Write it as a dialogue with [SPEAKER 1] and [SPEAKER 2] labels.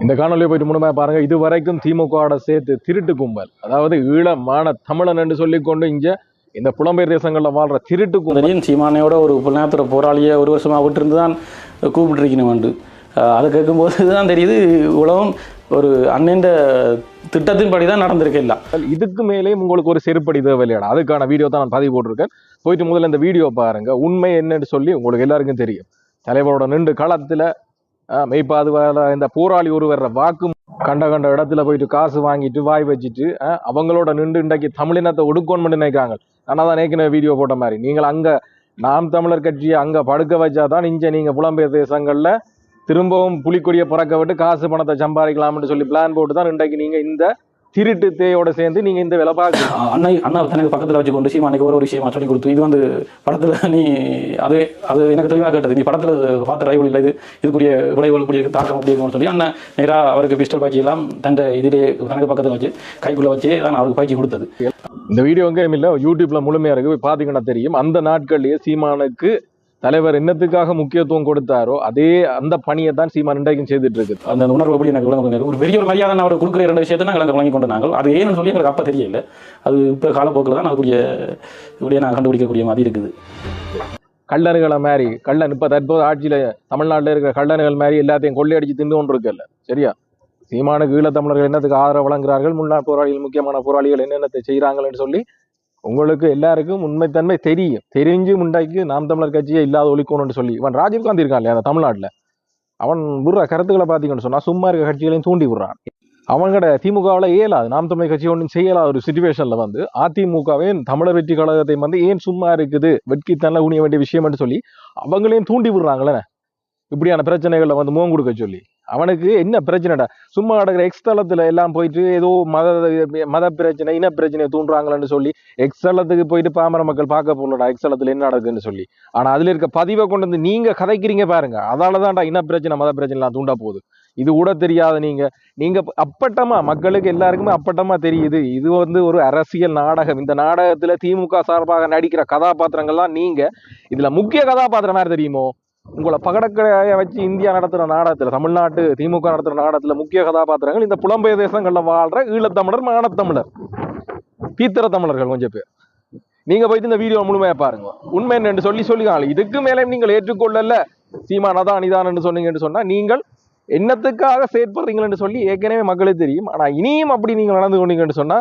[SPEAKER 1] இந்த காணொலியை போயிட்டு முழுமையாக பாருங்க. இது வரைக்கும் திமுகவோட சேர்த்து திருட்டு கும்பல், அதாவது ஈழமான தமிழன் என்று சொல்லிக்கொண்டு இங்க இந்த புலம்பெயர் தேசங்களில் வாழ்ற திருட்டு கும்பல்
[SPEAKER 2] சீமானையோட ஒரு புலனாத்துறை போராளியை ஒரு வருஷமா விட்டுருந்து தான் கூப்பிட்டுருக்கணும் வந்து அதை கேட்கும்போது தான் தெரியுது உலகம் ஒரு அண்ணன் திட்டத்தின்படி தான் நடந்திருக்கு இல்லை.
[SPEAKER 1] இதுக்கு மேலே உங்களுக்கு ஒரு செருப்படி தேவையில்லையா? அதுக்கான வீடியோ தான் நான் பதிவு போட்டிருக்கேன். போயிட்டு முதல்ல இந்த வீடியோ பாருங்க. உண்மை என்னன்னு சொல்லி உங்களுக்கு எல்லாருக்கும் தெரியும். தலைவரோட நின்று களத்துல மெய்ப்பாதுவால இந்த போராளி ஒருவர் வாக்கு கண்ட இடத்துல போயிட்டு காசு வாங்கிட்டு வாய் வச்சுட்டு அவங்களோட நின்று இன்றைக்கு தமிழினத்தை ஒடுக்கணும்னு நினைக்கிறாங்க. ஆனால் தான் ஏற்கனவே வீடியோ போட்ட மாதிரி நீங்கள் அங்க நாம் தமிழர் கட்சியை அங்க படுக்க வச்சாதான் இங்க நீங்க புலம்பெயர் தேசங்கள்ல திரும்பவும் புலிக்கொடியை பறக்க விட்டு காசு பணத்தை சம்பாதிக்கலாம்னு சொல்லி பிளான் போட்டு தான் இன்றைக்கு நீங்க இந்த திருட்டு தேயோட சேர்ந்து நீங்க இந்த வேலை பார்க்க
[SPEAKER 2] அண்ணா தனக்கு பக்கத்துல வச்சு கொண்டு சீமானுக்கு ஒரு விஷயமா சொல்லி கொடுத்து இது வந்து படத்துல நீ அது எனக்கு தெளிவாக கேட்டது. நீ படத்துல பார்த்த ரைவல் இல்லை, இதுக்குரிய விளைவுகளுக்குரிய தாக்கம் அப்படி இருக்கும்னு சொல்லி அண்ணன் நேராக அவருக்கு பிஸ்டல் பாய்ச்சி எல்லாம் தன்னை இதிலே தனக்கு பக்கத்துல வச்சு கைக்குள்ள வச்சு தான் அவருக்கு பாய்ச்சி கொடுத்தது.
[SPEAKER 1] இந்த வீடியோ எங்கேயும் இல்லை, யூடியூப்ல முழுமையா இருக்கு, போய் பாத்தீங்கன்னா தெரியும். அந்த நாட்கள்லயே சீமானுக்கு தலைவர் என்னத்துக்காக முக்கியத்துவம் கொடுத்தாரோ அதே அந்த பணியை தான் சீமான் இன்றைக்கும் செய்துட்டு இருக்கு.
[SPEAKER 2] அந்த உணர்வு எப்படி எனக்கு விளங்க ஒரு பெரிய ஒரு மரியாதை அவர் கொடுக்குற ரெண்டு விஷயத்தை நாங்கள் வழங்கி கொண்டு நாங்கள் அது ஏன்னு சொல்லி எங்களுக்கு அப்போ தெரியல. அது இப்போ காலப்போக்கில் தான் அதுக்குரிய இப்படியே நான் கண்டுபிடிக்கக்கூடிய மாதிரி இருக்குது.
[SPEAKER 1] கள்ளனுகளை மாதிரி கள்ளன் இப்போ தற்போது ஆட்சியில தமிழ்நாட்டில் இருக்கிற கள்ளனுகள் மாதிரி எல்லாத்தையும் கொள்ளையடிச்சு தின்னு கொண்டு இருக்குல்ல. சரியா? சீமானுக்கு ஈழத்தமிழர்கள் என்னத்துக்கு ஆதரவு வழங்குறார்கள், முன்னாள் போராளிகள் முக்கியமான போராளிகள் என்னென்னத்தை செய்கிறாங்கன்னு சொல்லி உங்களுக்கு எல்லாருக்கும் உண்மைத்தன்மை தெரியும். தெரிஞ்சு முண்டாக்கி நாம் தமிழர் கட்சியே இல்லாத ஒழிக்கணும்னு சொல்லி இவன் ராஜீவ்காந்தி இருக்கான் இல்லையா அந்த தமிழ்நாட்டில், அவன் விடுற கருத்துக்களை பார்த்தீங்கன்னு சொன்னா சும்மா இருக்க கட்சிகளையும் தூண்டி விடுறான். அவங்கட திமுகவில் இயலாது, நாம் தமிழர் கட்சி ஒன்றும் செய்யலாத ஒரு சுச்சுவேஷன்ல வந்து அதிமுகவே தமிழர் வெற்றி கழகத்தை வந்து ஏன் சும்மா இருக்குது வெட்கி தன்ன உணிய வேண்டிய விஷயம்னு சொல்லி அவங்களையும் தூண்டி விடுறாங்களே இப்படியான பிரச்சனைகளை வந்து முகம் கொடுக்க சொல்லி. அவனுக்கு என்ன பிரச்சனைடா? சும்மா நடக்கிற எக்ஸ்தலத்துல எல்லாம் போயிட்டு ஏதோ மத பிரச்சனை இன பிரச்சனையை தூண்டுறாங்களன்னு சொல்லி எக்ஸ்தலத்துக்கு போயிட்டு பாமர மக்கள் பார்க்க போகலடா எக்ஸ்தலத்துல என்ன நடக்குதுன்னு சொல்லி. ஆனா அதுல இருக்க பதிவை கொண்டு வந்து நீங்க கதைக்கிறீங்க பாருங்க, அதாலதான்டா இன பிரச்சனை மத பிரச்சனை எல்லாம் தூண்டா போகுது. இது கூட தெரியாத நீங்க அப்பட்டமா மக்களுக்கு எல்லாருக்குமே அப்பட்டமா தெரியுது இது வந்து ஒரு அரசியல் நாடகம். இந்த நாடகத்துல திமுக சார்பாக நடிக்கிற கதாபாத்திரங்கள்லாம் நீங்க இதுல முக்கிய கதாபாத்திரம் யார் தெரியுமோ? உங்களை பகடக்கடையை வச்சு இந்தியா நடத்துற நாடகத்துல, தமிழ்நாட்டு திமுக நடத்துற நாடகத்துல முக்கிய கதாபாத்திரங்கள் இந்த புலம்பெயர் தேசங்கள்ல வாழ்ற ஈழத்தமிழர் மானத்தமிழர் பீத்திர தமிழர்கள் கொஞ்சம் பேர். நீங்க போயிட்டு இந்த வீடியோ முழுமையா பாருங்க. உண்மை என்று சொல்லிக்காங்க. இதுக்கு மேலே நீங்கள் ஏற்றுக்கொள்ளல சீமான் அதான் இதான் சொன்னீங்கன்னு சொன்னா நீங்கள் என்னத்துக்காக செயற்படுறீங்கன்னு சொல்லி ஏற்கனவே மக்களுக்கு தெரியும். ஆனா இனியும் அப்படி நீங்க நடந்து கொண்டீங்கன்னு சொன்னா